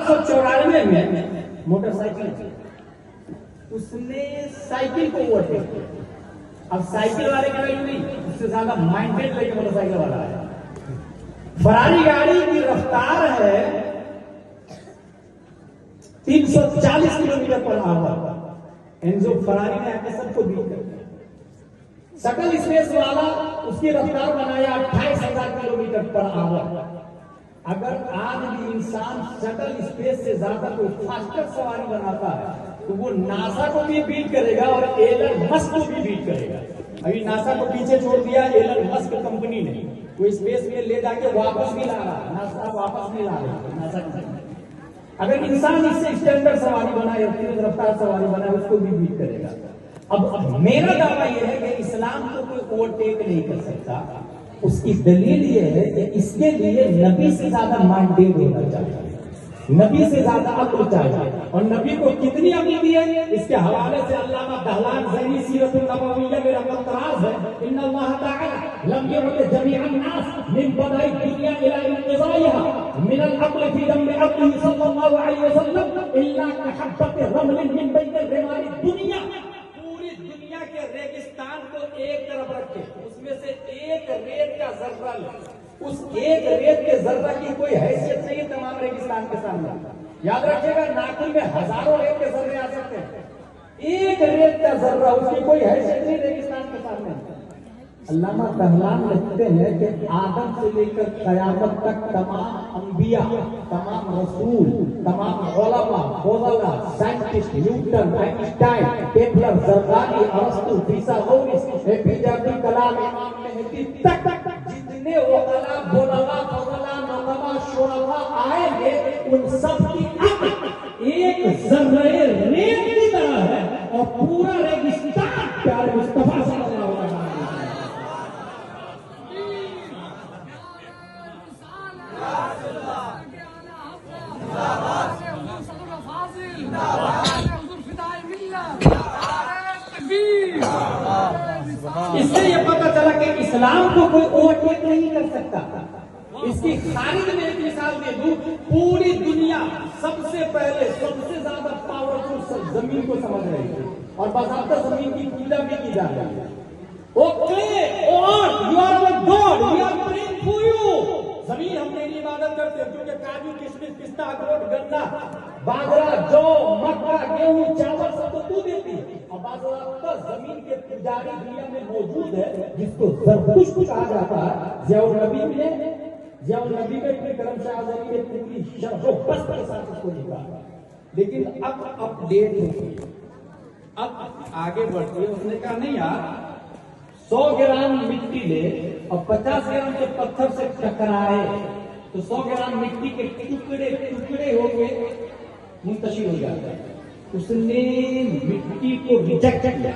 1794 में मोटरसाइकिल, उसने साइकिल को ओवरटेक किया। अब साइकिल वाले की वैल्यू नहीं, उससे ज्यादा माइंडेड लेके मोटरसाइकिल वाला है। फरारी गाड़ी की रफ्तार है 340 किलोमीटर पर आवर। एनजो फरारी ने आके सबको बीट कर दिया। शटल स्पेस वाला उसकी रफ्तार बनाया 28,000 किलोमीटर पर आवर। अगर आज भी इंसान शटल स्पेस से ज्यादा कोई फास्टर सवारी बनाता है तो वो नासा को भी बीट करेगा और एलन मस्क को भी बीट करेगा। अभी नासा को पीछे छोड़ दिया एलन मस्क कंपनी ने, वो स्पेस में ले जाके वापस भी ला रहा, नासा वापस भी ला रही नासा कंपनी। अगर इंसान इससे स्टैंडर्ड सवारी बनाए, तेज रफ्तार सवारी बनाए, उसको भी बीट करेगा। अब मेरा दावा यह है कि इस्लाम को कोई ओवरटेक नहीं कर सकता। उसकी दलील यह है कि इसके लिए नबी से ज्यादा माइंडेड होना चाहिए, नबी से ज्यादा अक्ल चाहिए। और नबी को कितनी अक्ल दी है, इसके हवाले से अल्लामा दहलान ज़ैनी सीरत नबविय्या में रमतराज है, इन्नल्लाह तआला लम युअति जमीअन नास मिन बदाई दुनिया इला इंक़िज़ाइहा मिन अल-अक्ल फी दम अब्दिही सल्लल्लाहु अलैहि वसल्लम इल्ला कहब्बत रमलिन मिन बैन रिमारी दुनिया। पूरी दुनिया के रेगिस्तान को एक तरफ रखे, उसमें से एक रेत का जर्रा ले, उस एक रेत के जर्रा की कोई हैसियत नहीं है तमाम रेगिस्तान के सामने। याद रखिएगा, नाखून में हजारों रेत के जर्रे आ सकते हैं, एक रेत का जर्रा उसकी कोई हैसियत नहीं रेगिस्तान के सामने। अल्लामा दहलान लिखते हैं कि आदम से लेकर कयामत तक तमाम अंबिया, तमाम रसूल, तमाम उलमा, फुज़ला, scientist, Newton, Einstein, Kepler, Zardari, अरस्तु, फिसागोरिस, एपीजे अब्दुल कलाम, इमाम मेहदी तक जितने उलमा, बुलगा, फुज़ला, नक़बा, शुअरा आएंगे, उन सब की अक्ल एक जर्रे रेत की तरह है और पूरा रेगिस्तान प्यारे मुस्तफा सल्लल्लाहु अलैहि वसल्लम। इससे ये पता चला कि इस्लाम को कोई ओवरटेक नहीं कर सकता। इसकी खारिज में एक मिसाल दे दूं, पूरी दुनिया सबसे पहले सबसे ज्यादा पावरफुल जमीन को समझ रही है और बाकायदा जमीन की पूजा भी की जा रही है। Okay, you are the god, we are praying for you. जमीन हम तेरी इबादत करते हैं क्योंकि काजू, किशमिश, पिस्ता, अखरोट, गन्ना, बाजरा, जौ, मक्का, गेहूं, चावल सब तो तू देती है। और बाज़ाब्ता जमीन के पुजारी दुनिया में मौजूद है जिसको ज़रतुश्त कहा जाता है। ज़ियाउल नबी में अपने करम शाह आज़मी ने पूरी शर्ह बस के साथ उसको लिखा। लेकिन अब अपडेट होती है, अब आगे बढ़ती है। उसने कहा नहीं यार, 100 ग्राम मिट्टी ले और 50 ग्राम के पत्थर से टकराए तो 100 ग्राम मिट्टी के टुकड़े टुकड़े होके मुंतशिर हो जाता है। उसने मिट्टी को रिजेक्ट किया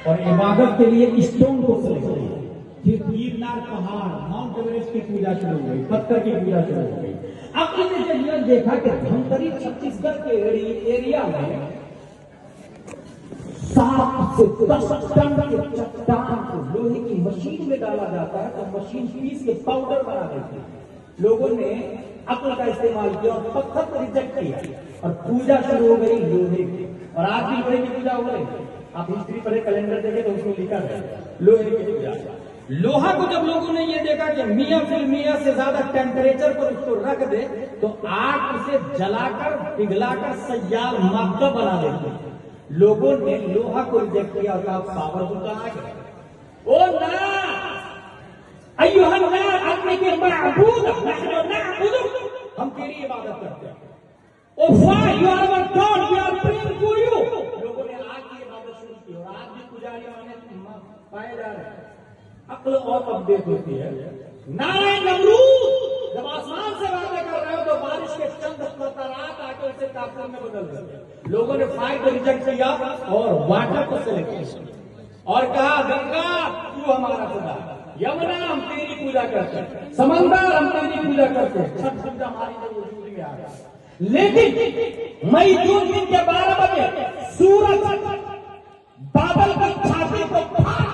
और इबादत के लिए स्टोन को सेलेक्ट किया। फिर गिरनार पहाड़, माउंट एवरेस्ट की पूजा शुरू हो गई, पत्थर की पूजा शुरू हो गई। अब हमने जब यह देखा कि धमतरी छत्तीसगढ़ के एरिया में 7 से 10 टन के चट्टान को लोहे की मशीन में डाला जाता है तो मशीन पीस के पाउडर बना देती है। लोगों ने अक्ल का इस्तेमाल किया और पत्थर को रिजेक्ट किया और पूजा शुरू हो गई लोहे की। और आज भी लोहे की पूजा हो रही है। आप हिस्ट्री पढ़े, कैलेंडर देखे तो उसमें लिखा है लोहे की पूजा। लोहा को जब लोगों ने ये देखा कि मियां फिर मियां से ज्यादा टेम्परेचर पर उसको रख दे तो आग उसे जलाकर पिघलाकर सयाल मादा बना देते हैं। लोगों ने लोहा को रिजेक्ट किया और कहा पावर को कहा गया। ओ ना अय्युहन नास अन्नके मअबूद नहनु नअबुदुक, हम तेरी इबादत करते हैं। ओ वाह, you are our god, we are praying for you. लोगों ने आज की इबादत शुरू की और आज भी पुजारियों ने पाए जा रहे हैं। अक्ल और अपडेट होती है। नारे नमरूद जब आसमान से बातें कर रहे हो तो बारिश के चंद कतरात आके उसे ताकत में बदल गए। लोगों ने फायर को रिजेक्ट किया और वाटर को सिलेक्ट किया और कहा गंगा तू हमारा खुदा, यमुना हम तेरी पूजा करते हैं, समंदर हम तेरी पूजा करते हैं। छठ पूजा हमारी जब वजूद में आ गया। लेकिन मई जून दिन के 12 बजे सूरज बादल की छाती को फाड़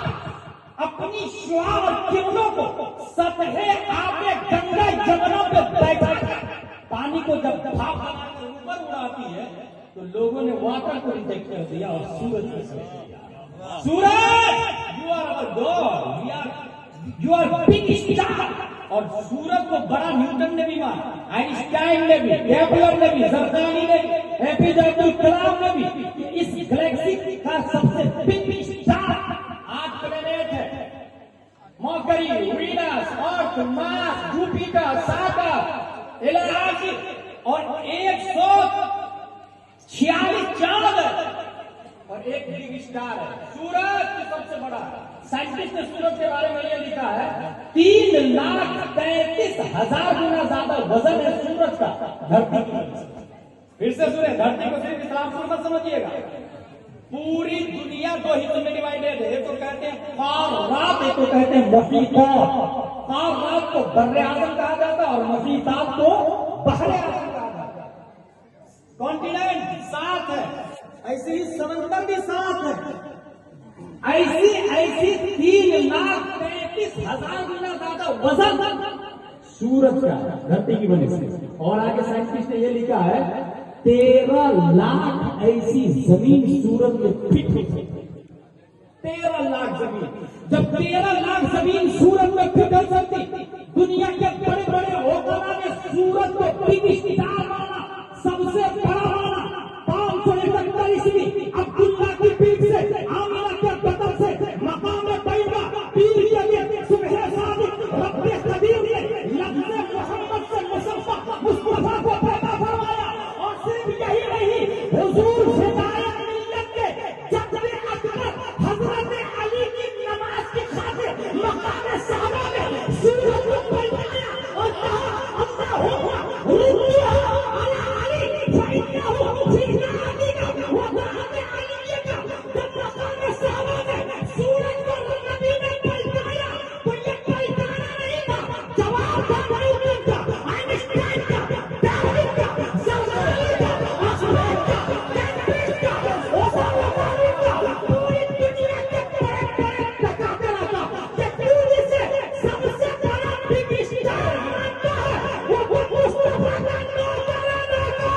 अपनी शुआ और किरणों को सतहे आगे गंगा जमुना पे बैठा पानी को जब भाप तो लोगों ने वाटर को रिजेक्ट कर दिया और सूरज को सेलेक्ट किया। सूरज, you are our god, you are big star. और सूरज को बड़ा न्यूटन ने भी माना, आइंस्टाइन ने भी, केपलर ने भी, जरदारी ने भी, एपीजे अब्दुल कलाम ने भी, इस गैलेक्सी का सबसे बिग स्टार 8 प्लेनेट है, मरकरी, वीनस, अर्थ, मार्स, जुपिटर, सैटर्न, एलआरजी और 146 चांद और एक बिग स्टार है। सूरज सबसे बड़ा। साइंटिस्ट ने सूरज के बारे में यह लिखा है 3,33,000 गुना ज्यादा वजन है सूरज का धरती की। फिर से सुने, धरती को सिर्फ इस्लामपुर मत समझिएगा, पूरी दुनिया 2 हिस्सों में डिवाइडेड है। एक तो कहते हैं फार रात, एक तो कहते हैं मफीतात। फार रात को बर्रे आजम कहा जाता है और मफीतात को बहरे आजम कहा जाता है। कॉन्टिनेंट 7 है, ऐसे ही समंदर भी 7 है। ऐसी 3,33,000 गुना ज्यादा वजन सूरज का धरती की वजह से। और आगे साइंटिस्ट ने यह लिखा है 13 लाख ऐसी जमीन सूरज में फिट होती है। 13 लाख जमीन। जब 13 लाख जमीन सूरज में फिट हो सकती, दुनिया के बड़े बड़े होटलों ने सूरज को बिग स्टार माना, सबसे बड़ा माना। 541 अब्दुल्ला की पीठ से, आमिना के बदन से, मकाम बैदा पीर के लिए सुबह सादिक रब्बे कदीर ने लफ्ज़ मोहम्मद से मुस्तफा को पैदा फरमाया। और सिर्फ यही नहीं, हुजूर हिदायत मिल्लत के जद्दे अकबर हजरत अली की नमाज की खातिर मकाम साहबा में सूरज को बैठाया और कहा अल्लाहु रुद्दुहा अला अली फइन्नहु फीना अलीका व बअद अलीका। जब मकाम साहबा में सूरज को नबी ने बैठाया तो ये बैठाना नहीं था, जवाब था न्यूटन का, आइंस्टाइन का, डार्विन का, जरदारी का, अखबार का, कैम्ब्रिज का, ओसावारी का, पूरी दुनिया के बड़े बड़े टकाटरा का ये पूरी से सबसे बड़ा बिग स्टार मानता है वो मुस्तफा का नौजवाना का।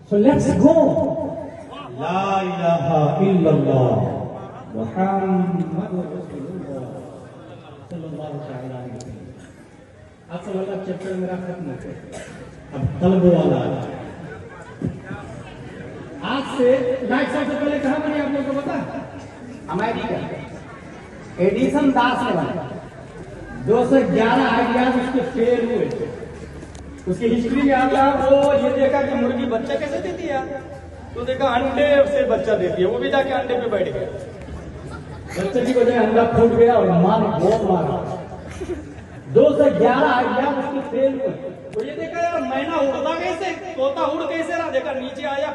So let's go. La ilaha illallah Muhammadur Rasulullah sallallahu alaihi wasallam। आज से वाला चैप्टर मेरा खत्म हो गया, अब तलब वाला आज से लाइट सबसे पहले कहा मैंने आप लोगों को पता, अमेरिका एडिसन दास ने बनाया। 211 आइडियाज उसके फेल हुए। उसकी हिस्ट्री में आता है वो ये देखा कि मुर्गी बच्चा कैसे देती है, तो देखा अंडे से बच्चा देती है, वो भी जाके अंडे पे बैठ गया, बच्चे की वजह अंडा फूट गया और मां ने बहुत मारा। 211 आइडिया उसके फेल हुए। तो ये देखा यार मैना उड़ता कैसे, तोता उड़ कैसे रहा, देखा नीचे आया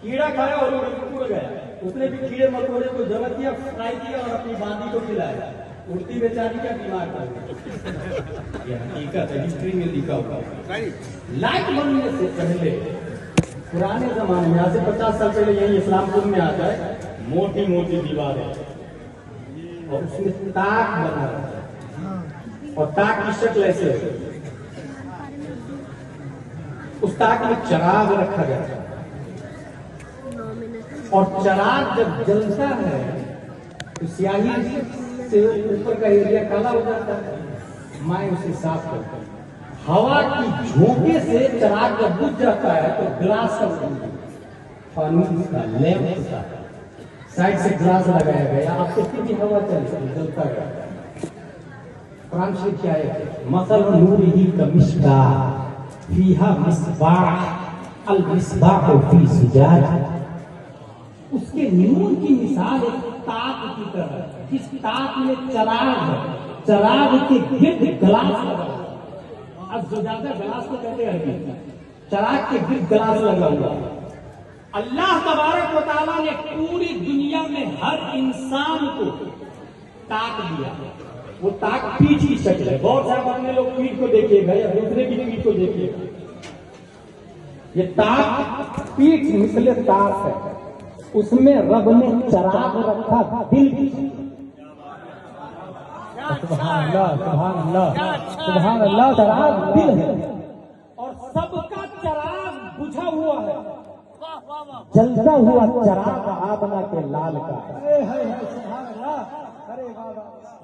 कीड़ा खाया और उड़ गया। उसने भी कीड़े मकोड़े को जमा किया, फ्राई किया और अपनी बांदी को खिलाया। उड़ती बेचारी का बीमार कर हकीकत है, हिस्ट्री में लिखा हुआ। लाइट बनने से पहले पुराने जमाने में, आज से 50 साल पहले यही इस्लामपुर में आता है, मोटी मोटी दीवारें और उसमें ताक बना रहता है और ताक की शक्ल ऐसे है। उस ताक में चराग रखा गया और चराग जब जलता है तो स्याही से ऊपर का एरिया काला हो जाता है। मैं उसे साफ करता हूँ, हवा की झोंके से चराग जब बुझ जाता है तो ग्लास का फानूस का लैंप का साइड से ग्लास लगाया गया, आपको कितनी हवा जलता गया। कुरान शरीफ क्या है, मसल नूरिही कमिश्काह फीहा मिस्बाह अल मिस्बाह फी ज़ुजाज। उसके नूर की मिसाल एक ताक की तरह, जिस ताक में चराग के गिर्द ग्लास लगा। अब ज़ुजाजा ग्लास को कहते हैं, चराग के गिर्द ग्लास लगा हुआ। अल्लाह तबारक व तआला ने पूरी दुनिया में हर इंसान को ताक दिया, वो ताक पीठ की शक्ल है। बहुत से आप अपने लोग पीठ को देखिएगा या दूसरे की पीठ को देखिएगा, ये ताक पीठ निकले ताक है, उसमें रब ने चराग रखा दिल की। सुभान अल्लाह, सुभान अल्लाह, सुभान अल्लाह। चराग दिल है और सबका चराग बुझा हुआ है, जलता हुआ चराग आबना के लाल का।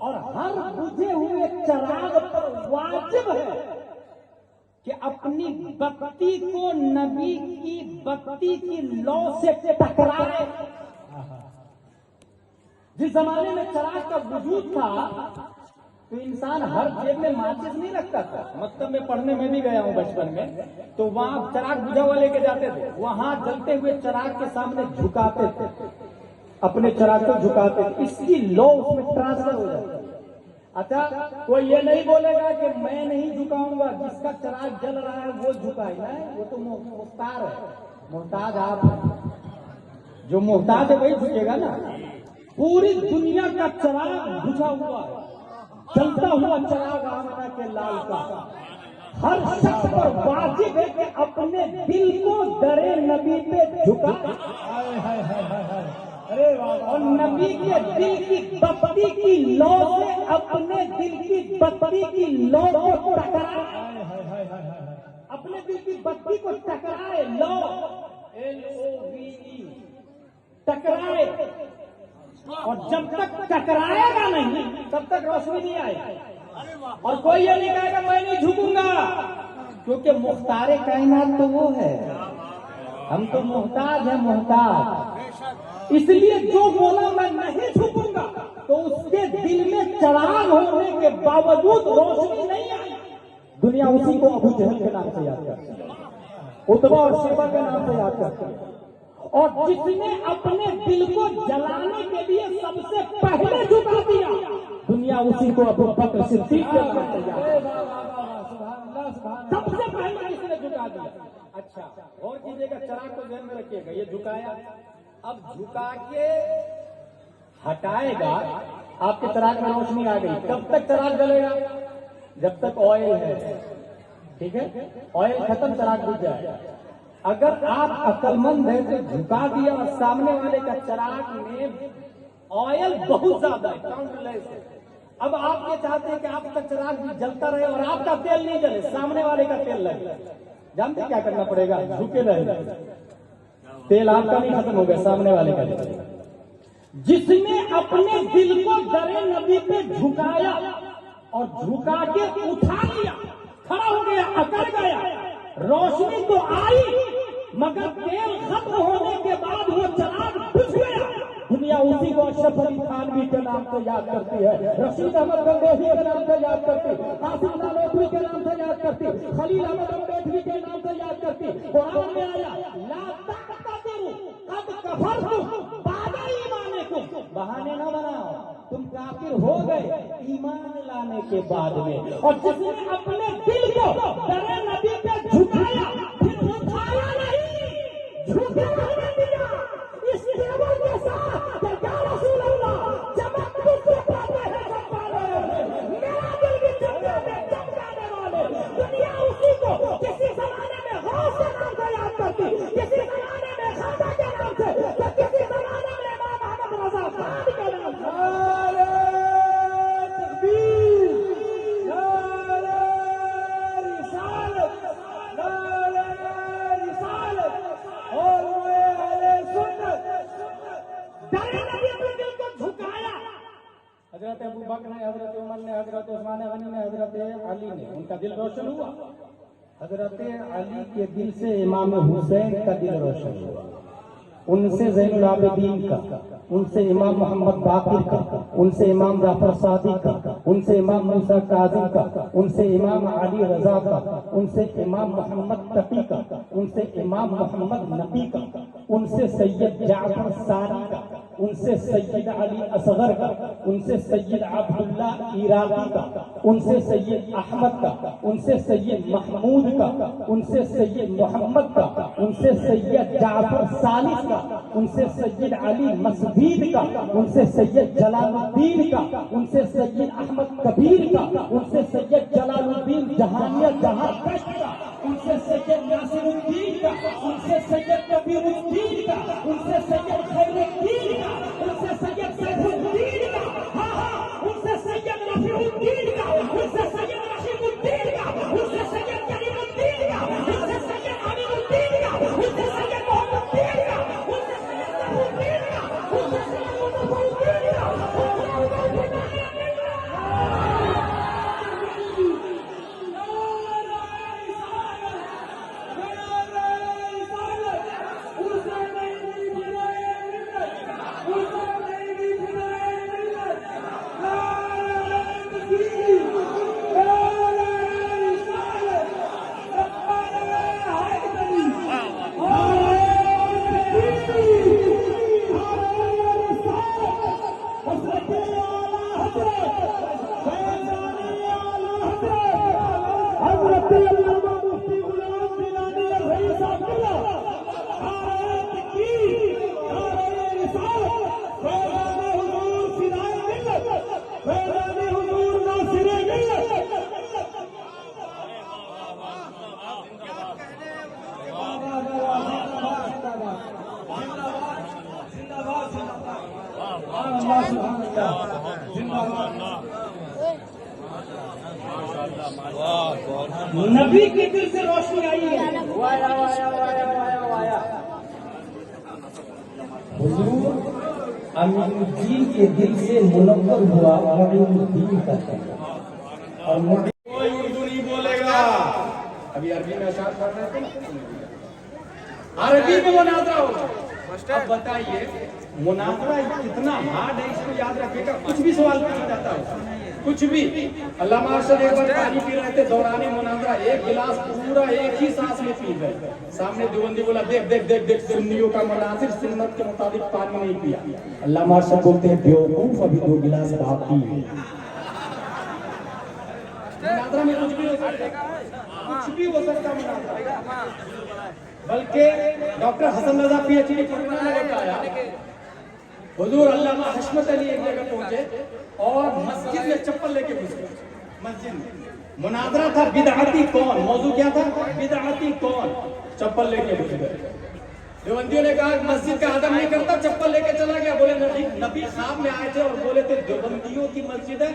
और हर बुझे हुए चराग पर वाजिब है कि अपनी बत्ती को नबी की बत्ती की लौ से टकराए। जिस जमाने में चराग का वजूद था तो इंसान हर जेब में माचिस नहीं रखता था। मकतब में पढ़ने में भी गया हूं बचपन में, तो वहां चराग बुझा हुआ लेके जाते थे, वहां जलते हुए चराग के सामने झुकाते थे, अपने चराग को झुकाते थे, इसकी लौ उसमें ट्रांसफर हो जाती। अच्छा, कोई ये नहीं बोलेगा कि मैं नहीं झुकाऊंगा, जिसका चराग जल रहा है वो झुकाए ना, वो तो मुख्तार है, मोहताज आप है। जो मोहताज है वही झुकेगा ना। पूरी दुनिया का चराग बुझा हुआ है, जलता हुआ चराग आमना के लाल का। हर शख्स पर वाजिब है कि अपने दिल को दरे नबी पे झुकाए और नबी के दिल की बत्ती की लौ से अपने दिल की बत्ती की लौ को टकराए, अपने दिल की बत्ती को टकराए। लौ LOVE टकराए, और जब तक टकराएगा नहीं तब तक रोशनी नहीं आएगी। और कोई ये नहीं कहेगा मैं नहीं झुकूंगा, क्योंकि मुख्तारे कायनात तो वो है, हम तो मोहताज है, मोहताज। इसलिए जो बोला मैं नहीं झुकूंगा तो उसके दिल में चराग होने के बावजूद रोशनी नहीं आई। दुनिया उसी को अबू जहल के नाम से याद करती है, उतबा और शेबा के नाम से याद करती है। और जिसने अपने दिल को जलाने के लिए सबसे पहले झुका दिया, दुनिया उसी को अबू बकर सिद्दीक के नाम से याद करती है, सबसे पहले इसने झुका दिया। अच्छा, और कीजिएगा, चराग को ध्यान में रखिएगा, ये झुकाया, अब झुका के हटाएगा, आपके चराग में रोशनी आ गई। कब तक चराग जलेगा? जब तक ऑयल है, ठीक है, ऑयल खत्म चराग बुझ जाए। अगर आप अक्लमंद है तो झुका दिया और सामने वाले का चराग में ऑयल बहुत ज्यादा है, काउंटलेस है। अब आप ये चाहते हैं कि आपका चराग भी जलता रहे और आपका तेल नहीं जले, सामने वाले का तेल लगे। जानते क्या करना पड़ेगा? झुके रहे, तेल आपका नहीं खत्म हो गया, सामने वाले का। जिसने अपने दिल को दरे नबी पे झुकाया और झुका के उठा लिया, खड़ा हो गया, अकड़ गया, रोशनी तो आई मगर तेल खत्म होने के बाद वो चराग बुझ गया। दुनिया उसी को अशरफ अली थानवी के नाम से याद करती है, रशीद अहमद गंगोही के नाम से याद करती, कासिम नानोतवी के नाम से याद करती, खलील अहमद अम्बेडकरी के नाम से याद करती। कुरान में आया ला तक़तदिरू क़द कफ़रतुम बाद ईमानिकुम, बहाने न बनाओ, तुम काफिर हो गए ईमान लाने के बाद में। और जिसने अपने दिल को दरे नबी पे झुकाया फिर उठाया नहीं, झुके रहने दिया इस तेवर के साथ कि या रसूल अल्लाह, जब आप तुझसे पाते हैं सब पाले, मेरा दिल भी चमकाने वाले। दुनिया उसी को किसी जमाने में गौस के नाम से याद करती, किसी जमाने में खाजा के नाम से, तो किसी जमाने में इमाम अहमद रजा खान के नाम से। हजरत अबू बकर ने, हजरत उमर ने, हजरत उस्मान गनी ने, हजरत अली ने, उनका दिल रोशन हुआ। हजरत अली के दिल से इमाम हुसैन का दिल रोशन हुआ, उनसे ज़ैनुल आबिदीन का, उनसे इमाम मोहम्मद बाकिर का, उनसे इमाम जाफर सादिक का, उनसे इमाम मूसा काज़िम का, उनसे इमाम अली रजा का, उनसे इमाम मोहम्मद तकी का, उनसे इमाम मोहम्मद नबी का, उनसे सैयद जाफर सारी का, उनसे सैयद अली असगर का, उनसे सैयद अब्दुल्ला इराकी का, उनसे सैयद अहमद का, उनसे सैयद महमूद का, उनसे सैयद मोहम्मद का, उनसे सैयद जाफर सालिस का, उनसे सैयद अली मसदीद का, उनसे सैयद जलालुद्दीन का, उनसे सैयद अहमद कबीर का, उनसे सैयद जलालुद्दीन जहानिया जहां कश्त का, उनसे सैयद नासिरुद्दीन का, उनसे सैयद कबीरुद्दीन का, उनसे सैयद खैरुद्दीन का, उनसे सैयद सैफुद्दीन का, हाँ हाँ, उनसे सैयद रफीउद्दीन का, उनसे सैयद रशीदुद्दीन का, उनसे सैयद करीमुद्दीन का, उनसे सैयद अमीरुद्दीन का, उनसे सैयद मोहम्मदुद्दीन का, उनसे सैयद सैफुद्दीन का, उनसे सैयद मुस्तफाउद्दीन का, नबी के दिल से रोशनी आई है। हुजूर अमीरुद्दीन के दिल से मुनव्वर हुआ मुईनुद्दीन का और कोई उर्दू नहीं बोलेगा। अभी अरबी में अशार कर रहे थे, अरबी में मुनाज़रा होगा। अब बताइए मुनाज़रा कितना हार्ड है, इसको याद रखिएगा। कुछ भी सवाल पूछा जाता है, कुछ भी। अल्लामा अरशद एक बार पानी पी रहे थे, दौरानी मुनाज़रा एक गिलास पूरा एक ही सांस में पी गए। सामने देवबंदी बोला, देख देख देख देख, सुन्नियों का मुनाज़िर सुन्नत के मुताबिक पानी नहीं पिया। अल्लामा अरशद बोलते हैं, बेवकूफ, अभी 2 गिलास बाकी है। मुनाज़रा में कुछ भी हो सकता है, कुछ भी हो सकता है मुनाज़रा। बल्कि डॉक्टर हसन रजा पीएचडी पटना ने बताया, हुजूर अल्लामा हशमत अली एक जगह पहुंचे और मस्जिद में चप्पल लेके घुस गए। मस्जिद में मुनाज़रा था, बिदअती कौन, मौजू क्या था, बिदअती कौन, चप्पल लेके घुस गए। देवबंदियों ने कहा मस्जिद का अदब नहीं करता, चप्पल लेके चला गया। बोले नबी ख्वाब में आए थे और बोले थे देवबंदियों की मस्जिद है,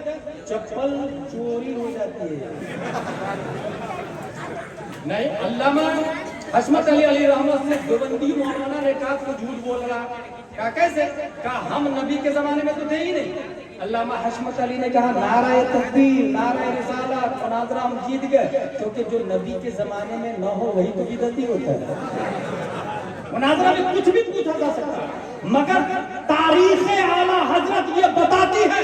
चप्पल चोरी हो जाती है। नहीं, अल्लामा हशमत अली अली रहमत से देवबंदी मौलाना ने कहा तो झूठ बोल रहा। कहा कैसे? कहा हम नबी के जमाने में तो थे ही नहीं। अल्लामा हशमत अली ने कहा नाराए तकबीर, नाराए रिसालत, मुनाज़रा हम जीत गए, क्योंकि जो नबी के जमाने में न हो वही तो बिदअती होता है। मुनाज़रा में कुछ भी पूछा जा सकता है, मगर तारीख़ आला हजरत ये बताती है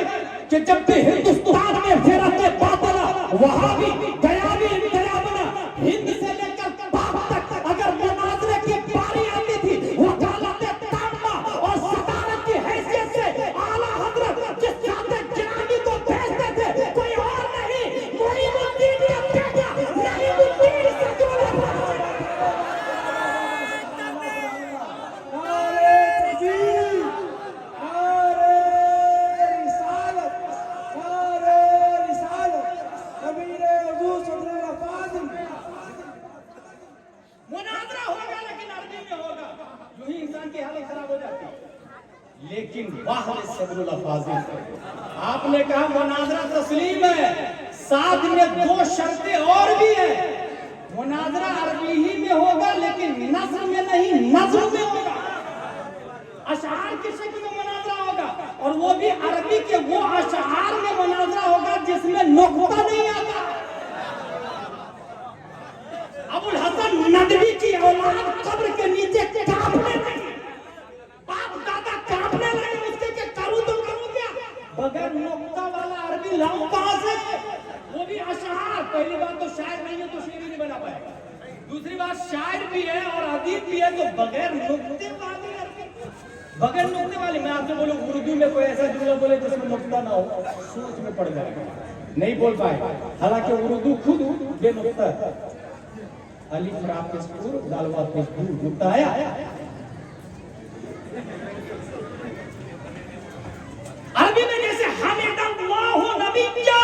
कि जब भी हिंदुस्तान में फिरक़े बातिल वहां भी गया भी इंकलाबना, हिंद से लेकर पाक तक अगर मुनाज़रे की बारी आती थी, वकालत ताम्मा और सदारत की हैसियत से आला हजरत जिस जाते गिरामी को भेजते थे, कोई और नहीं, मुईनुद्दीन का बेटा नईमुद्दीन से जोड़ा। लेकिन आपने कहा मुनाज़रा तस्लीम है, साथ में 2 शर्तें और भी है। मुनाज़रा अरबी ही में होगा, लेकिन नज़्म में नहीं, नज़्म में होगा। अशआर की शक्ल में मुनाज़रा होगा, और वो भी अरबी के वो अशआर में मुनाज़रा होगा जिसमें नुक्ता नहीं आता। अबुल हसन नदवी की औलाद कब्र के नीचे कांपने लगी, बाप दादा कांपने लगे उसके के करूं तो करूं क्या, बगैर नुक्ता वाला अरबी लाऊं कहां से? वो भी अशआर। पहली बात तो शायर नहीं है तो शेर ही नहीं बना पाएगा। दूसरी बात शायर भी है और अदीब भी है, तो बगैर नुक्ते वाली अरबी बगैर नुक्ते वाली। मैं आपसे बोलूं उर्दू में कोई ऐसा जुमला बोले जिसमें नुक्ता ना हो, सोच में पड़ जाएगा, नहीं बोल पाए। हालांकि उर्दू खुद बेनुक्ता है। अलिफ रा पे सूर दाल वा पे दूर, नुक्ता आया। अरबी में जैसे हमिदल्लाहु नबिय्या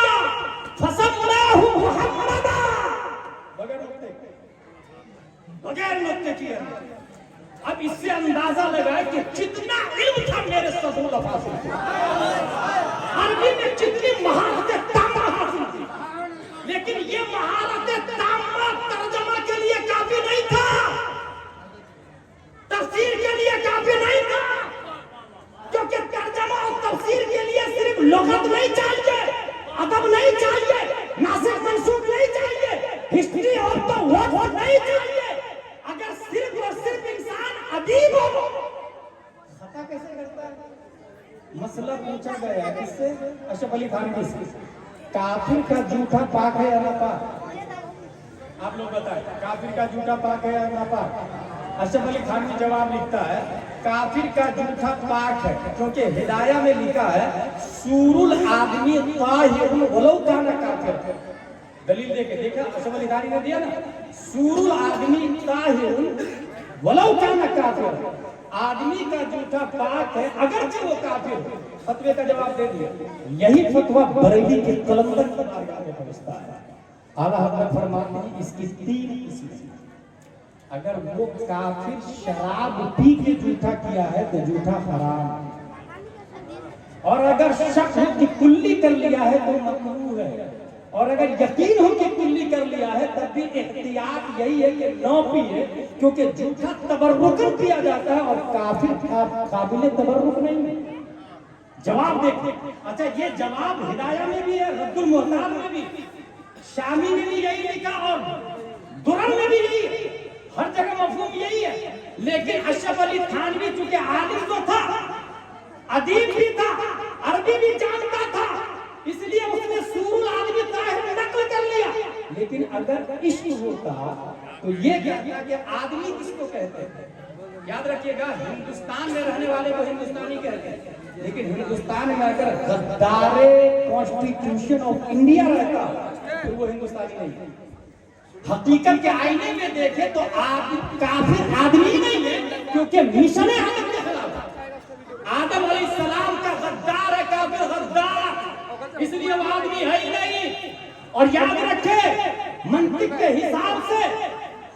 फसल्लाहु मुहम्मदा, बगैर नुक्ते किए। अब इससे अंदाजा लगाए कि कितना इल्म था मेरे सदुल अल्फाज में, अरबी में कितनी महारतें तामा हासिल थी। लेकिन ये महारतें तामा तर्जमा के लिए काफी नहीं था, तफसीर के लिए काफी नहीं था, क्योंकि तर्जमा और तफसीर के लिए सिर्फ लुगत नहीं चाहिए, अदब नहीं चाहिए, नासिख मंसूख नहीं चाहिए, हिस्ट्री और तो वो नहीं चाहिए। अगर सिर्फ और सिर्फ इंसान अदीब हो, खता कैसे करता है? मसला पूछा गया किससे? अशरफ अली थानवी से। काफिर का जूठा पाक है या नापाक? आप लोग बताएं, काफिर का जूठा पाक है या नापाक? अशरफ अली थानवी जवाब लिखता है काफिर का जूठा पाक है, क्योंकि हिदाया में लिखा है सूरुल आदमी ताहिरुन वलौ काना काफिर। दलील देके देखा अशरफ अली थानवी ने दिया ना, सूरुल आदमी ताहिरुन वलौ काना काफिर, आदमी का जूठा पाक है अगरचे वो काफिर हो। फतवे का जवाब दे दिया। यही फतवा बरेली के कलंदर की बारगाह में पहुंचता है। आला हज़रत फरमाते हैं इसकी 3 किस्में। अगर वो काफिर शराब पी के जूठा किया है तो जूठा हराम, और अगर शक हो कि कुल्ली कर लिया है तो मकरूह है, और अगर यकीन हो कि कुल्ली कर लिया है तब भी एहतियात यही है कि न पिए, क्योंकि जूठा तबर्रुकन पिया जाता है और काफिर काबिल तबर्रुक नहीं है। जवाब देखिए। अच्छा, ये जवाब हिदाया में भी है, रद्दुल मुहताज में भी, शामी में भी यही लिखा और दुरर में भी यही, हर जगह मफहूम यही है। लेकिन अशरफ अली थानवी चूंकि आलिम तो था, अदीब भी था, अरबी भी जानता था, इसलिए उसने सूरुल आदमी ताहिर नकल कर लिया। लेकिन अगर इश्क होता तो ये कहता कि आदमी किसको कहते हैं? याद रखिएगा, हिंदुस्तान में रहने वाले को हिंदुस्तानी कहते हैं, लेकिन हिंदुस्तान में अगर गद्दारे कॉन्स्टिट्यूशन ऑफ इंडिया रहता तो वो हिंदुस्तानी नहीं है। हकीकत के आईने में देखे तो काफिर आदमी नहीं है, क्योंकि मिशन आदम के खिलाफ। आदम अलैहिस्सलाम का गद्दार है, काफिर गद्दार, इसलिए वो आदमी है ही नहीं। और याद रखे, मंतिक के हिसाब से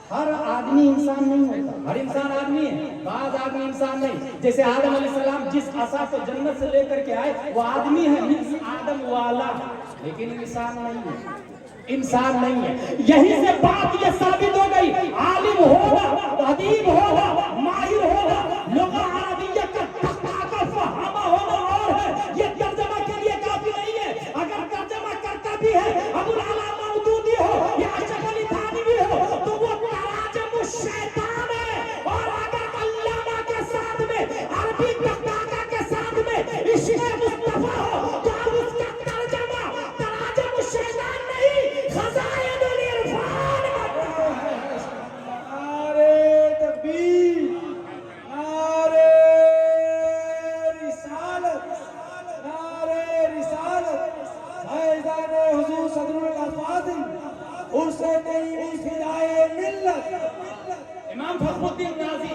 हर आदमी इंसान नहीं होता, हर इंसान आदमी है, बाज आदमी इंसान नहीं। जैसे आदम अलैहिस्सलाम जिस आशा से जन्नत से लेकर के आए वो आदमी है, मींस आदम वाला, लेकिन इंसान नहीं है, इंसान नहीं है। यहीं से बात ये साबित हो गई, आलिम होगा, अदीब होगा, माहिर होगा, लुगा अरबिया का तख्ता का फहामा होना और है, ये तर्जमा के लिए काफी नहीं है। अगर तर्जमा करता भी है अबुल आला मौदूदी हो या अशरफ अली थानवी हो तो वो तराजम शैतान है। और अगर अल्लामा के साथ में अरबी तख्ता के साथ में इश्क़ मुस्तफा हो तो अब उसका तर्जमा तराजम शैतान नहीं, खज़ाइनुल इरफान। नारे तकबीर, नारे रिसालत, नारे रिसालत, फैज़ान हुज़ूर सदरुल अफ़ाज़िल हुसैनी फ़िदाए मिल्लत। इमाम फखरुद्दीन राज़ी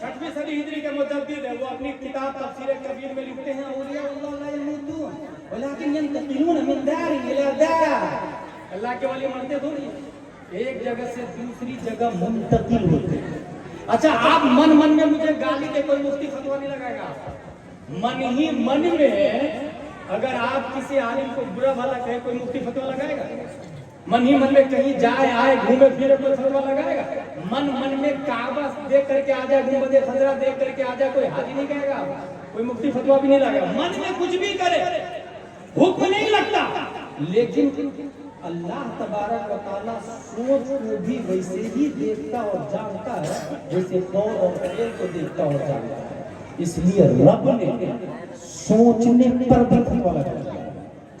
6वीं सदी हिजरी के मुजद्दिद है। वो अपनी किताब तफसीर कबीर में लिखते हैं, औलियाउल्लाह ला यमूतून वलाकिन यंतकिलून मिन दारिन इला दार। अल्लाह के वली मरते थोड़ी, एक जगह से दूसरी जगह मुंतकिल होते हैं। अच्छा, आप मन मन में मुझे गाली दे, कोई मुफ्ती फतवा नहीं लगाएगा। मन ही मन में अगर आप किसी आलिम को बुरा भला कहे, कोई मुफ्ती फतवा लगाएगा? मन ही मन में कहीं जाए आए घूमे फिरे कोई फतवा लगाएगा? मन मन में काबा देख करके आ जाए, गुंबद खजरा देख करके आ जाए, कोई हाजी नहीं कहेगा, कोई मुफ्ती फतवा भी नहीं लगाएगा। मन में कुछ भी करे हुक्म नहीं लगता, लेकिन अल्लाह तबारक व तआला सोच को भी वैसे ही देखता और जानता है जैसे कौन और फेल को देखता और जानता है। इसलिए रब ने सोचने पर भी फतवा लगा दिया,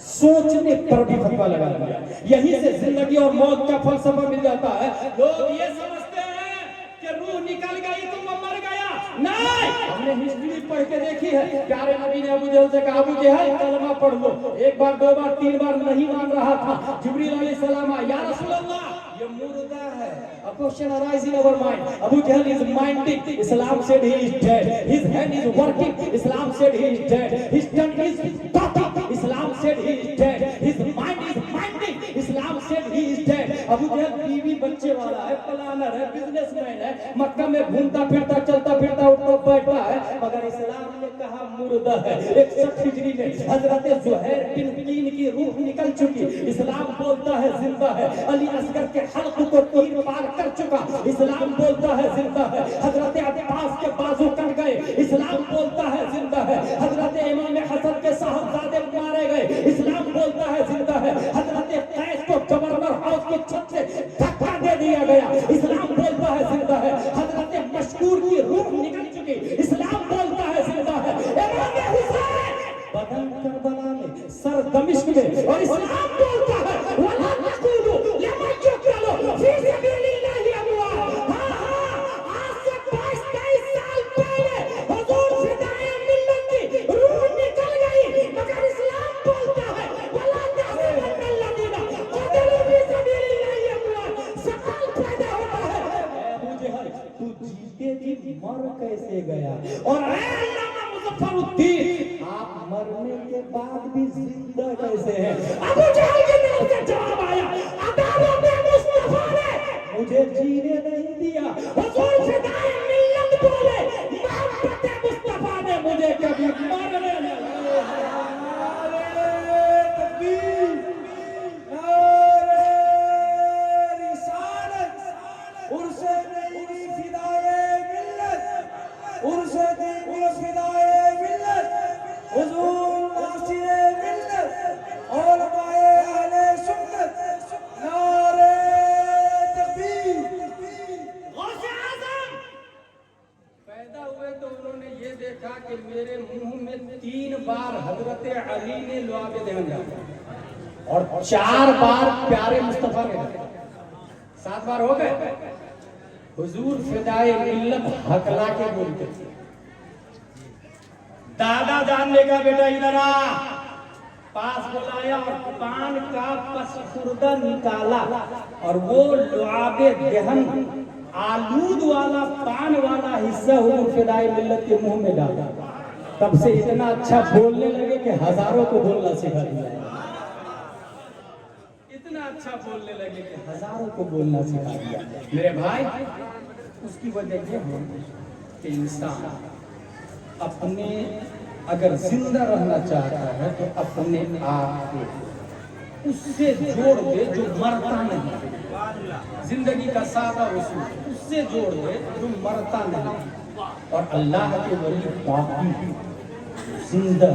सोचने पर भी फतवा लगा दिया। यहीं से जिंदगी और मौत का फलसफा मिल जाता है। लोग ये समझते हैं कि रूह निकल गई तो वो मर गया, नहीं, हमने हिस्ट्री पढ़ के देखी है। प्यारे नबी ने अबू जहल से कहा, अबू जहल कलमा पढ़ लो। एक बार, दो बार, तीन बार नहीं मान रहा था। जिब्रील अलैहिस्सलाम आया, या रसूल अल्लाह, ये मुर्दा है। A question arises in our mind. Abu Jahl is minding. Islam said he is dead. His hand is working. Islam said he is dead. His tongue is talking. Islam said he is dead. His mind is minding. Islam said he is dead. Abu Jahl बीवी बच्चे वाला है, planner है, businessman है, मक्का में घूमता फिरता, चलता फिरता, उठता बैठता है, मगर इस्लाम ने कहा मुर्दा है। 61 हिजरी में हजरत ज़ुहैर बिन कीन की रूह निकल चुकी। इस्लाम बोलता है जिंदा है। अली असगर के हल्क को तीर पार कर चुका। इस्लाम बोलता है जिंदा है। हजरत अब्बास के बाजू कट गए। इस्लाम बोलता है जिंदा है। हजरत इमाम हसन के साहबजादे मारे गए। इस्लाम बोलता है जिंदा है। हजरत कैस को गवर्नर हाउस की छत से धक्का दे दिया गया। इस्लाम बोलता है जिंदा है। हजरत मशकूर की रूह निकल चुकी। इस्लाम बोलता है जिंदा है। इमाम हुसैन बदन करबला में, सर दमिश्क में, और इस्लाम बोलता है वला तक़ूलू लिमन युक़तलू फी सबीलिल्लाहि अमवात। हां, आज से 22-23 साल पहले हुजूर फिदाए मिल्लत की रूह निकल गई, मगर इस्लाम बोलता है वला तहसबन्नल्लज़ीना क़तलू फी सबीलिल्लाहि अमवात। सवाल पैदा होता है, अबू जहल, तू जीते जी मर कैसे गया? और ऐ अल्लामा मुज़फ़्फ़रुद्दीन, आप मरने के बाद भी जिंदा कैसे हैं? अबू जहल के दिल से जवाब आया, अदालत मुस्तफा ने मुझे जीने नहीं दिया। हुजूर फिदाए मिल्लत बोले, मोहब्बत मुस्तफा ने मुझे कभी मरने नहीं दिया। नारे तकबीर, नारे रिसालत, उर्से नई फिदाए मिल्लत, उर्से नई फिदाए मिल्लत, हुजूर नासिरे मिल्लत और माए अहले सुन्नत। नारे तकबीर। गौसे आज़म पैदा हुए तो उन्होंने ये देखा कि मेरे मुंह में 3 बार हजरत अली ने लुआब देहन डाला और 4 बार प्यारे मुस्तफा ने डाला। 7 बार हो गए। हुजूर फिदाए मिल्लत हकला के बोलते थे, दादा जानने का बेटा इधर आ। पास बुलाया और पान का पसखुर्दा निकाला और वो लुआबे देहन आलूद वाला पान वाला हिस्सा हुजूर फिदाए मिल्लत के मुंह में डाला। तब से इतना अच्छा बोलने लगे कि हजारों को बोलना सिखा दिया। इतना अच्छा बोलने लगे कि हजारों को बोलना सिखा दिया। मेरे भाई, उसकी वजह ये है कि इंसान अपने अगर जिंदा रहना चाहता है तो अपने आप को उससे जोड़ दे जो मरता नहीं। जिंदगी का सादा उसूल, उससे जोड़ दे जो मरता नहीं। और अल्लाह के वली बाकी जिंदा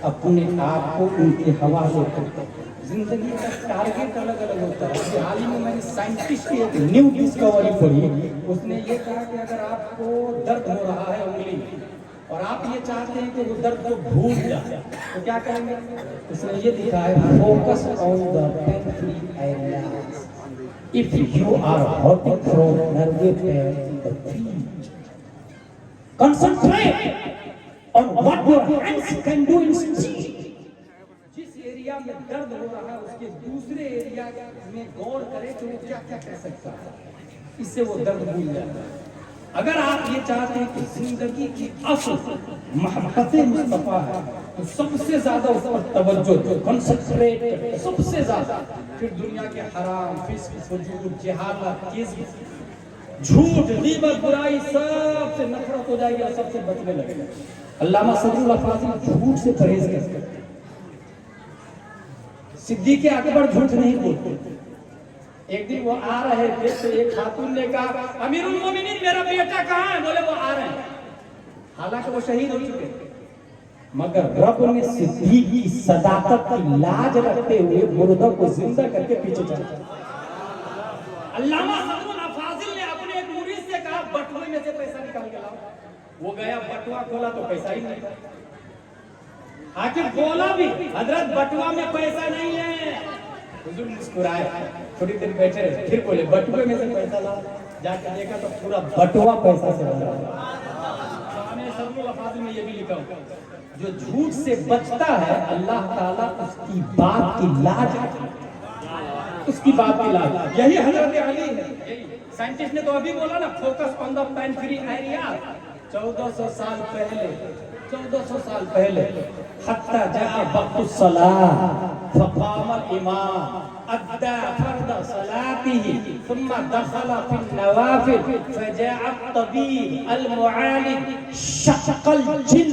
अपने आप को उनके हवाले करते। जिंदगी का टारगेट अलग अलग होता है। हाल ही में मैंने साइंटिस्ट की एक न्यू डिस्कवरी पढ़ी। उसने ये कहा कि अगर आपको दर्द हो रहा है उंगली और आप ये चाहते हैं कि वो दर्द को भूल जाए तो क्या करेंगे? उसने ये लिखा है, focus on the pain free areas if you are hurting from nerve pain in the feet, concentrate on what your hands can do instead. जिस एरिया में दर्द हो रहा है उसके दूसरे एरिया में गौर करें कि वो क्या क्या कर सकता है, इससे वो दर्द भूल जाता है। अगर आप ये चाहते हैं कि जिंदगी की असल मोहब्बत मुस्तफा है तो सबसे ज्यादा उस पर तवज्जो दो, कंसंट्रेट करो सबसे ज्यादा। फिर दुनिया के हराम, फिस्क, फजूर, जहालत, किज़्ब, झूठ, गीबत, बुराई सबसे नफरत हो जाएगी और सबसे बचने लगेगा। अल्लामा सदरुल फाजिल झूठ से परहेज करते हैं। सिद्दीक़ अकबर झूठ नहीं बोलते। एक दिन वो आ रहे थे तो एक खातून ने कहा, अमीरुल मोमिनीन मेरा बेटा कहाँ है? बोले वो आ रहे हैं। हालांकि वो शहीद हो चुके, मगर रब ने सिद्दीक़ की सदाकत की लाज रखते हुए मुर्दा को जिंदा करके पीछे चला। अल्लामा सदरुल फाजिल ने अपने एक मुरीद से कहा, बटुए में से पैसा निकाल के लाओ। वो गया, बटुआ खोला तो पैसा ही नहीं। आखिर बोला भी, हजरत बटुआ में पैसा नहीं है। हुजूर मुस्कुराए, थोड़ी देर बैठे रहे, फिर बोले बटुए में से पैसा लाओ। जाकर देखा तो पूरा बटुआ पैसा से भरा। सदरुल अफाजिल में ये भी लिखा हुआ, जो झूठ से बचता है अल्लाह ताला उसकी बात की लाज रखता है, उसकी बात की लाज। यही हजरत अली है। साइंटिस्ट ने तो अभी बोला ना, focus on the pain free area. 1400 साल पहले, 1400 साल पहले, हत्ता जा वक्तुस सलाह फक़ामल इमाम अद्दा फर्द सलातिही सुम्मा दखला फिन नवाफिल फजाअ तबीब अल मुआलिज शक़ल जिन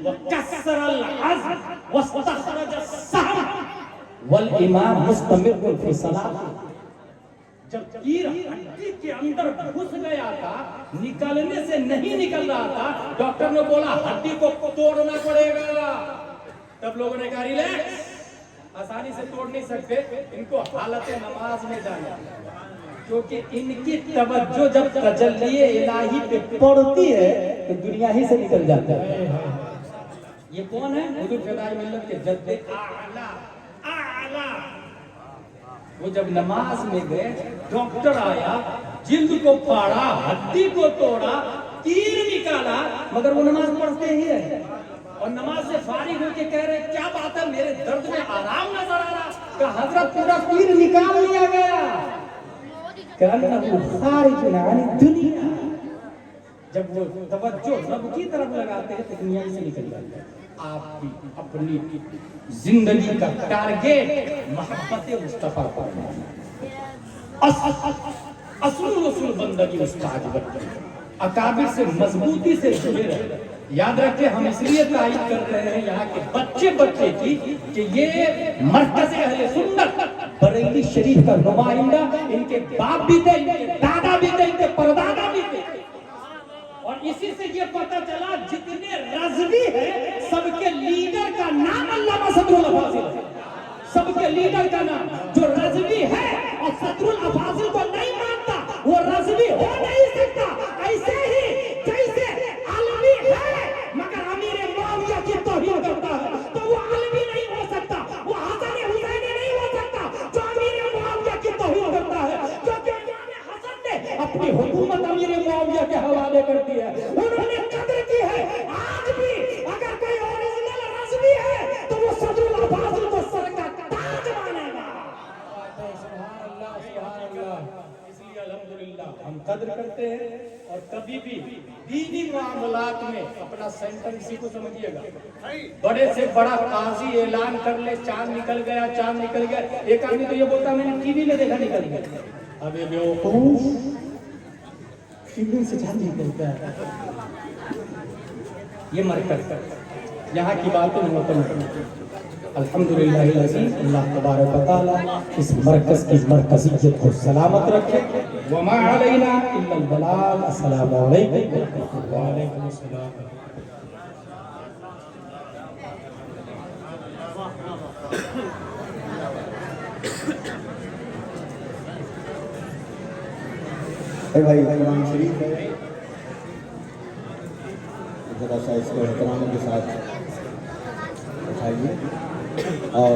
व कसरल अज़्म वस्तखरज अस्सहम वल इमाम मुस्तमिर फी सलाह। जब तीर हड्डी के अंदर घुस गया था, निकलने से नहीं निकल रहा था, डॉक्टर ने बोला हड्डी को तोड़ना पड़ेगा। तब लोगों ने कहा रिलैक्स, आसानी से तोड़ नहीं सकते, इनको हालत नमाज में जाना, क्योंकि इनकी तवज्जो जब तजल्ली इलाही पे पड़ती है तो दुनिया ही से निकल जाता है। ये कौन है? हुजूर फिदाई मिल्लत के जद्दे आला आला। वो जब नमाज में गए, डॉक्टर आया, जिल्द को फाड़ा, हड्डी को तोड़ा, तीर निकाला, मगर वो नमाज पढ़ते ही है। और नमाज से फारिग होके कह रहे क्या बात है, मेरे दर्द में आराम नजर आ रहा। कहा हजरत पूरा तीर निकाल लिया गया। दुनिया जब वो तवज्जो रब की तरफ लगाते हैं तो दुनिया से निकल जाती है। आपकी अपनी जिंदगी का टारगेट मोहब्बत मुस्तफा पर असुल रसूल बंदगी उस्ताद बनते हैं। अकाबिर से मजबूती से जुड़े रहे। याद रखें, हम इसलिए तारीफ कर रहे हैं यहाँ के बच्चे की कि ये मरकज़ अहले सुन्नत बरेली शरीफ का नुमाइंदा, इनके बाप भी थे, इनके दादा भी थे, इनके परदादा भी थे। और इसी से ये पता चला जितने रज़वी है सबके लीडर का नाम अल्लामा सदरुल अफाजिल है। सबके लीडर का नाम, जो रज़वी है और सदरुल अफाजिल को नहीं मानता वो रज़वी हो नहीं सकता। ऐसे ही जैसे अलवी है मगर अमीर मुआविया की तौहीन करता है तो वो अलवी नहीं हो सकता, वो हसन हुसैनी नहीं हो सकता जो अमीर मुआविया की तौहीन करता है। क्योंकि इमाम हसन ने अपनी हुकूमत अमीर मुआविया के हवाले कर दी है, उन्होंने कदर की है। आज भी अगर कोई ओरिजिनल रज़वी है तो वो सदरुल अफाजिल को सर का ताज मानेगा। सुभान अल्लाह, सुभान अल्लाह। इसलिए अल्हम्दुलिल्लाह हम कदर करते हैं। और कभी भी दीनी मामलात में अपना सेंटर इसी को समझिएगा। बड़े से बड़ा काजी ऐलान कर ले चांद निकल गया, चांद निकल गया, एक आदमी तो ये बोलता मैंने टीवी में देखा निकल गया। अबे बेवकूफ, टीवी से चांद निकलता है। ये मरकज़ यहाँ की बातें अल्हम्दुलिल्लाह अल्लाह तबारक व तआला इस मरकज़ की मरकज़ियत को सलामत रखे। वमा अलैना इल्लल बलाग। अस्सलामु अलैकुम। व अलैकुम अस्सलाम। भाई कुरान शरीफ है, जरा सा इसको एहतराम के साथ उठाइए और